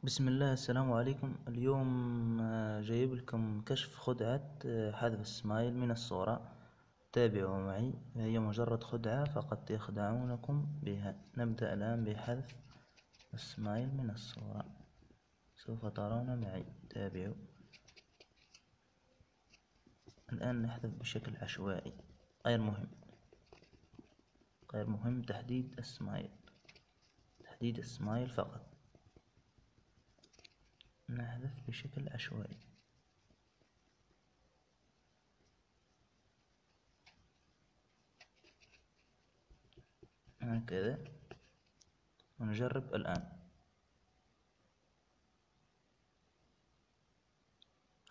بسم الله، السلام عليكم. اليوم جايب لكم كشف خدعة حذف السمايل من الصورة. تابعوا معي، هي مجرد خدعة فقط يخدعونكم بها. نبدأ الآن بحذف السمايل من الصورة، سوف ترون معي. تابعوا. الآن نحذف بشكل عشوائي، غير مهم تحديد السمايل فقط. نحذف بشكل عشوائي. هكذا، ونجرب الآن.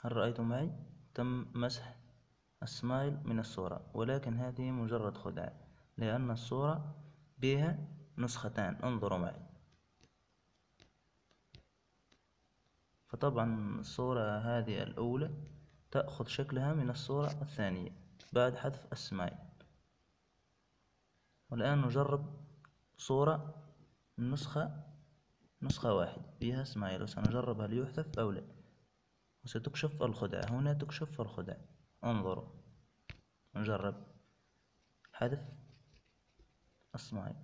هل رأيتم معي؟ تم مسح السمايل من الصورة، ولكن هذه مجرد خدعة لأن الصورة بها نسختان. انظروا معي. فطبعا الصورة هذه الأولى تأخذ شكلها من الصورة الثانية بعد حذف السمايل. والآن نجرب صورة من نسخة واحدة بها سمايل، وسنجرب هل يحذف أو لا، وستكشف الخدعة. هنا تكشف الخدعة. انظروا، نجرب حذف السمايل.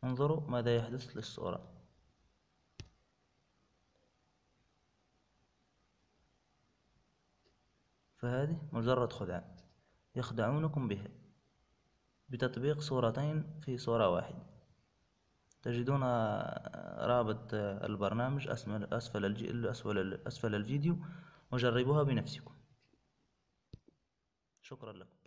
انظروا ماذا يحدث للصورة. فهذه مجرد خدعة يخدعونكم بها بتطبيق صورتين في صورة واحدة. تجدون رابط البرنامج أسفل الفيديو، وجربوها بنفسكم. شكرا لكم.